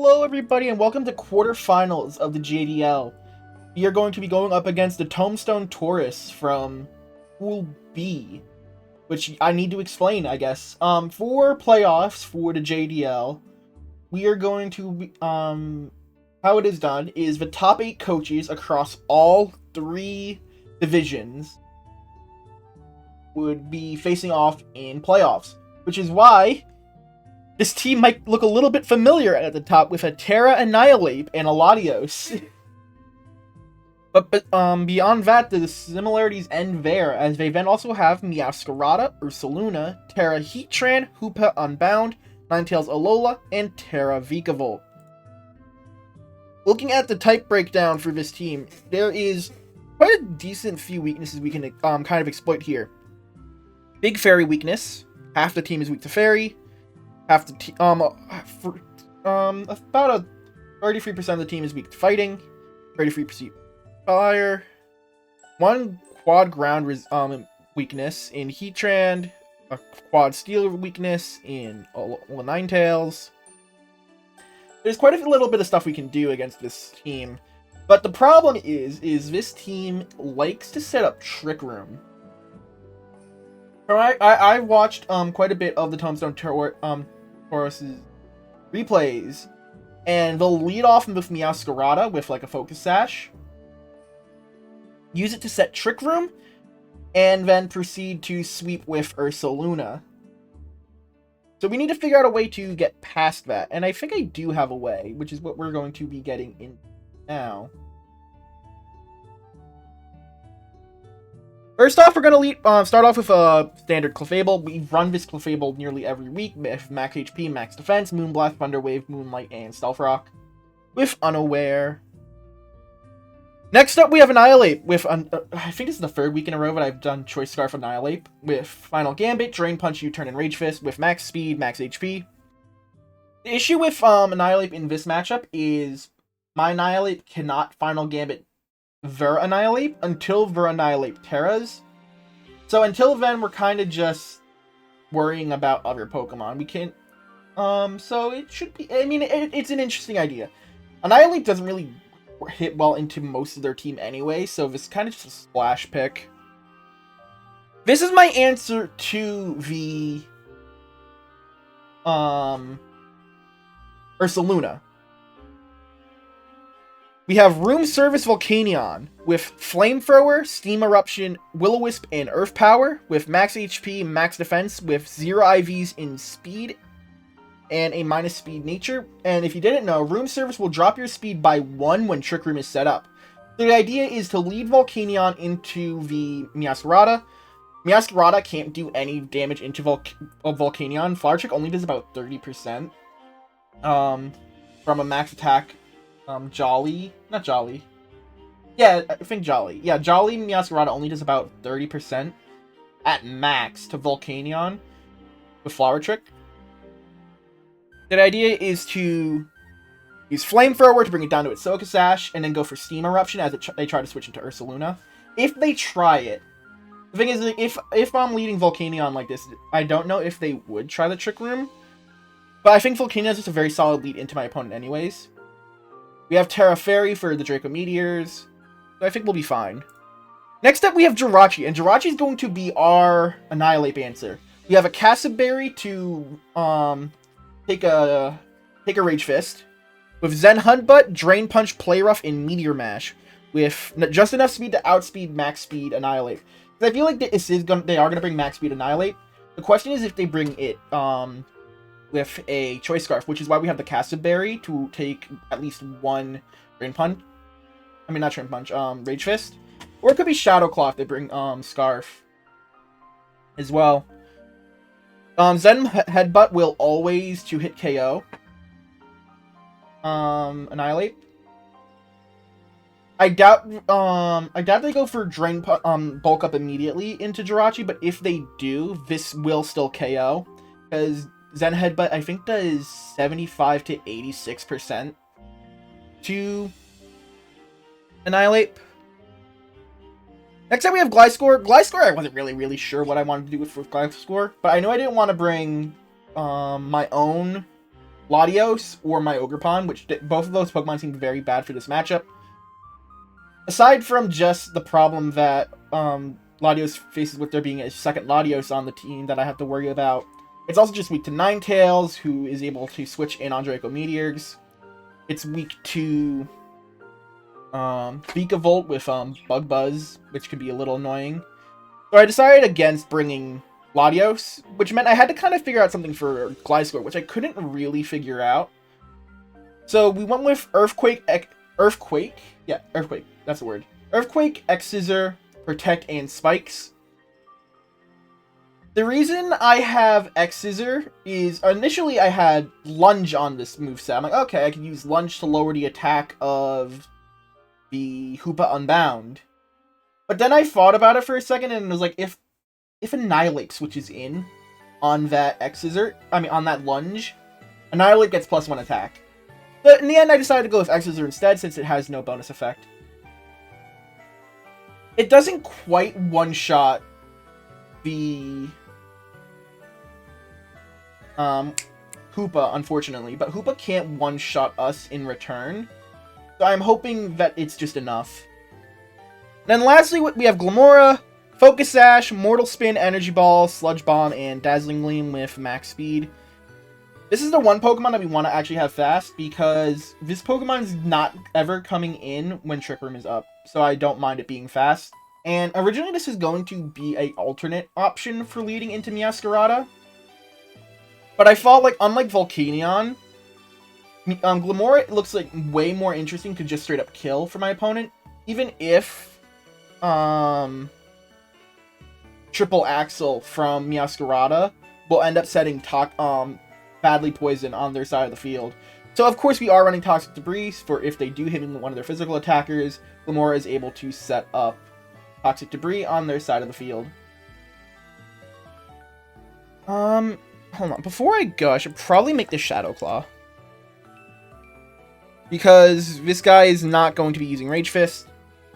Hello everybody and welcome to quarterfinals of the JDL. We are going to be going up against the Tombstone Taurus from Pool B, which I need to explain, I guess. For playoffs for the JDL, we are going to be, how it is done is the top 8 coaches across all 3 divisions would be facing off in playoffs, which is why this team might look a little bit familiar at the top with a Terra, Annihilape, and Aladios. but beyond that, the similarities end there, as they then also have Meowscarada, Ursaluna, Terra Heatran, Hoopa Unbound, Ninetales Alola, and Terra Vikavolt. Looking at the type breakdown for this team, there is quite a decent few weaknesses we can kind of exploit here. Big Fairy weakness. Half the team is weak to Fairy. Half the team, about a 33% of the team is weak to Fighting, 33% Fire, 1 Quad Ground weakness in Heatran, a Quad Steel weakness in Ninetales. There's quite a little bit of stuff we can do against this team, but the problem is this team likes to set up Trick Room. I watched quite a bit of the Tombstone Taurus's replays, and they'll lead off with Meowscarada with like a Focus Sash, use it to set Trick Room, and then proceed to sweep with Ursaluna. So we need to figure out a way to get past that, and I think I do have a way, which is what we're going to be getting in now. First off, we're going to start off with a standard Clefable. We run this Clefable nearly every week with Max HP, Max Defense, Moonblast, Thunder Wave, Moonlight, and Stealth Rock. With Unaware. Next up, we have Annihilape with, I think this is the 3rd week in a row that I've done Choice Scarf Annihilape. With Final Gambit, Drain Punch, U-Turn, and Rage Fist. With Max Speed, Max HP. The issue with Annihilape in this matchup is my Annihilape cannot Final Gambit Ver Annihilape until Ver Annihilape Terras. So until then, we're kind of just worrying about other Pokemon. We can't. So it should be. I mean, it's an interesting idea. Annihilape doesn't really hit well into most of their team anyway, so this kind of just a splash pick. This is my answer to the Ursaluna. We have Room Service Volcanion with Flamethrower, Steam Eruption, Will-O-Wisp, and Earth Power, with Max HP, Max Defense, with 0 IVs in Speed, and a minus Speed Nature. And if you didn't know, Room Service will drop your Speed by 1 when Trick Room is set up. So the idea is to lead Volcanion into the Meowscarada. Meowscarada can't do any damage into Volcanion. Flower Trick only does about 30%. From a max attack. Jolly. Not Jolly. Yeah, I think Jolly. Yeah, Jolly Meowscarada only does about 30% at max to Volcanion with Flower Trick. The idea is to use Flamethrower to bring it down to its Focus Sash, and then go for Steam Eruption as they try to switch into Ursaluna. If they try it, the thing is, if I'm leading Volcanion like this, I don't know if they would try the Trick Room, but I think Volcanion is just a very solid lead into my opponent anyways. We have Terra Fairy for the Draco Meteors, so I think we'll be fine. Next up, we have Jirachi, and Jirachi is going to be our Annihilape answer. We have a Castleberry to take a Rage Fist, with Zen Headbutt, Drain Punch, Play Rough, and Meteor Mash, with just enough speed to outspeed Max Speed Annihilape. I feel like they are gonna bring Max Speed Annihilape. The question is if they bring it with a Choice Scarf, which is why we have the Castleberry to take at least 1 Drain Punch. I mean, not Drain Punch, Rage Fist. Or it could be Shadow Claw if they bring Scarf as well. Zen Headbutt will always to hit KO. Annihilape. I doubt they go for Drain Bulk Up immediately into Jirachi, but if they do, this will still KO. Because Zen Headbutt, I think, does 75 to 86% to Annihilape. Next up, we have Gliscor. Gliscor, I wasn't really sure what I wanted to do with Gliscor, but I know I didn't want to bring my own Latios or my Ogerpon, which both of those Pokemon seem very bad for this matchup. Aside from just the problem that Latios faces with there being a second Latios on the team that I have to worry about, it's also just weak to Ninetales, who is able to switch in on Draco Meteors. It's weak to Vikavolt with Bug Buzz, which could be a little annoying. So I decided against bringing Latios, which meant I had to kind of figure out something for Gliscor, which I couldn't really figure out. So we went with Earthquake, yeah, Earthquake, that's the word. Earthquake, X-Scissor, Protect, and Spikes. The reason I have X-Scissor is, initially I had Lunge on this moveset. I'm like, okay, I can use Lunge to lower the attack of the Hoopa Unbound. But then I thought about it for a second, and it was like, if Annihilape switches in on that X-Scissor, on that Lunge, Annihilape gets +1 attack. But in the end, I decided to go with X-Scissor instead, since it has no bonus effect. It doesn't quite one-shot the Hoopa, unfortunately, but Hoopa can't one-shot us in return, so I'm hoping that it's just enough. Then lastly, we have Glimmora, Focus Sash, Mortal Spin, Energy Ball, Sludge Bomb, and Dazzling Gleam with max speed. This is the one Pokemon that we want to actually have fast, because this Pokemon is not ever coming in when Trick Room is up, so I don't mind it being fast. And originally this is going to be an alternate option for leading into Meowscarada, but I thought, like, unlike Volcanion, Glimmora looks like way more interesting to just straight up kill for my opponent, even if Triple Axle from Meowscarada will end up setting Badly Poison on their side of the field. So of course we are running Toxic Debris for if they do hit one of their physical attackers, Glimmora is able to set up Toxic Debris on their side of the field. Hold on. Before I go, I should probably make this Shadow Claw, because this guy is not going to be using Rage Fist.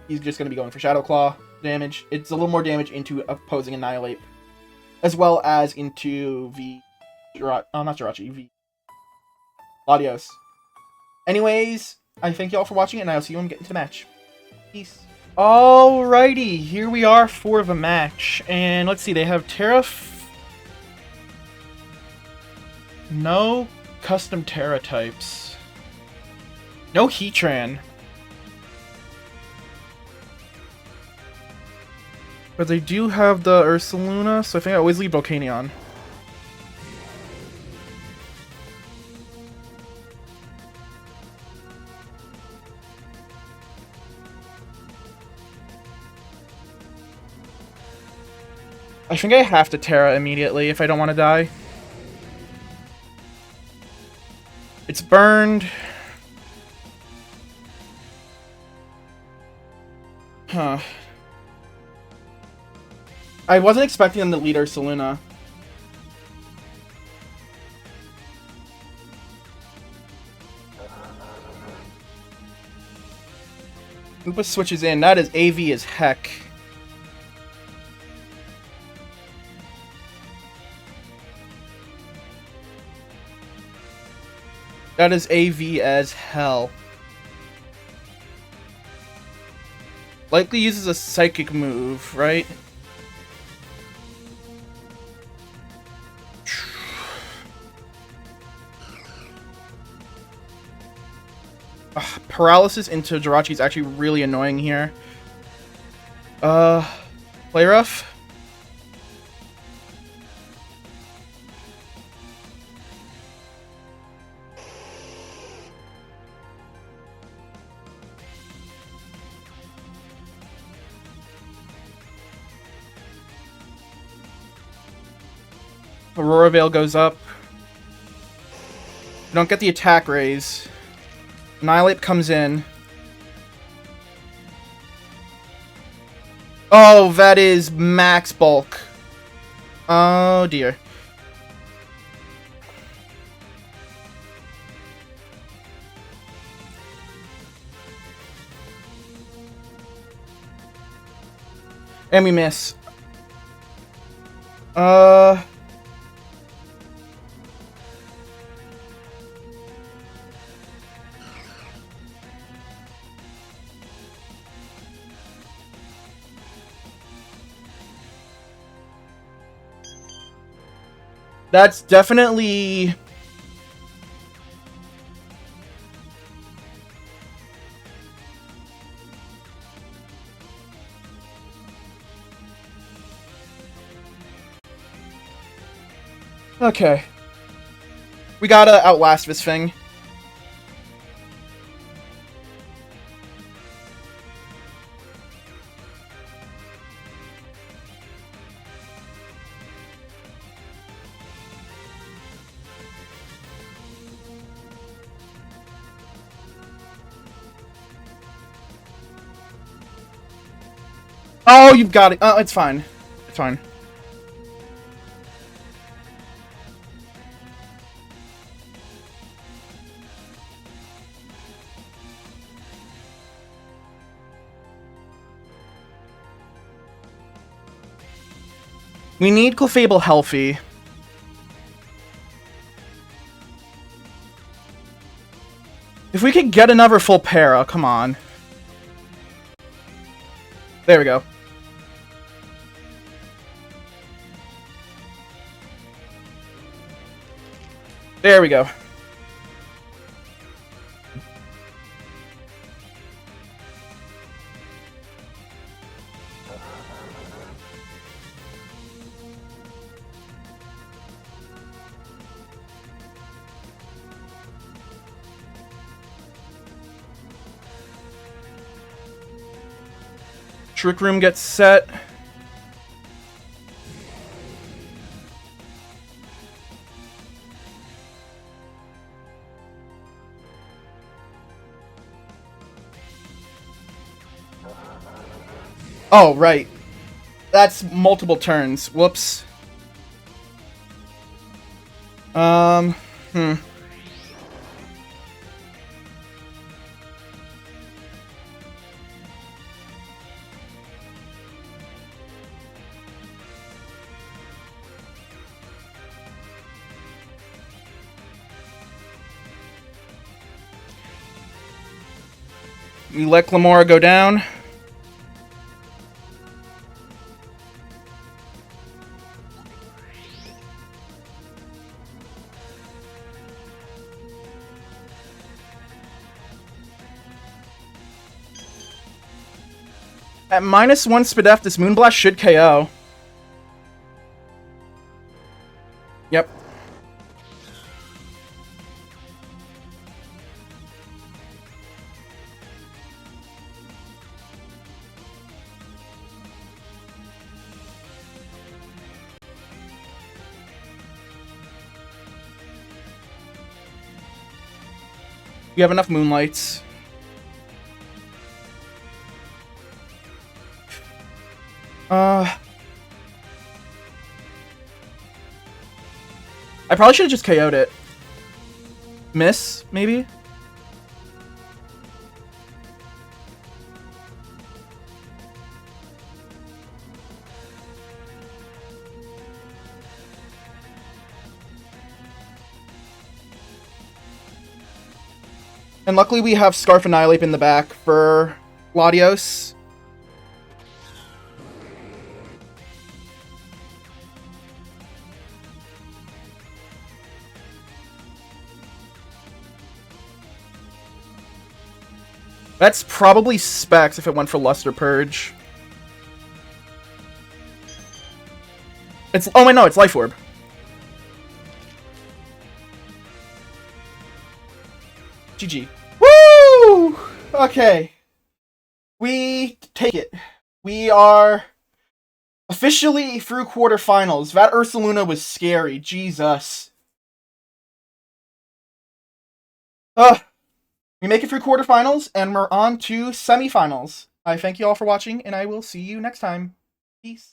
He's just going to be going for Shadow Claw damage. It's a little more damage into opposing Annihilape, as well as into not Jirachi, Latios. Anyways, I thank you all for watching, and I'll see you when we get into the match. Peace. Alrighty, here we are for the match, and let's see, they have Terra. No custom Terra types. No Heatran. But they do have the Ursaluna, so I think I always leave Volcanion. I think I have to Terra immediately if I don't want to die. It's burned. Huh. I wasn't expecting them to lead Ursaluna. Hoopa switches in. That is AV as heck. That is AV as hell. Likely uses a psychic move, right? Paralysis into Jirachi is actually really annoying here. Play rough? Aurora Veil goes up. We don't get the attack raise. Annihilape comes in. Oh, that is max bulk. Oh dear. And we miss. That's definitely... Okay. We gotta outlast this thing. Oh, you've got it. Oh, it's fine. It's fine. We need Clefable healthy. If we could get another full para, come on. There we go. There we go. Trick Room gets set. Oh, right. That's multiple turns. Whoops. We let Glamora go down. At -1 Spadef, this Moonblast should KO. Yep. We have enough Moonlights. I probably should have just KO'd it. Miss, maybe? And luckily we have Scarf Annihilape in the back for Latios. That's probably Specs if it went for Luster Purge. It's... Oh, wait, no, it's Life Orb. GG. Woo! Okay. We take it. We are officially through quarterfinals. That Ursaluna was scary. Jesus. We make it through quarterfinals, and we're on to semifinals. I thank you all for watching, and I will see you next time. Peace.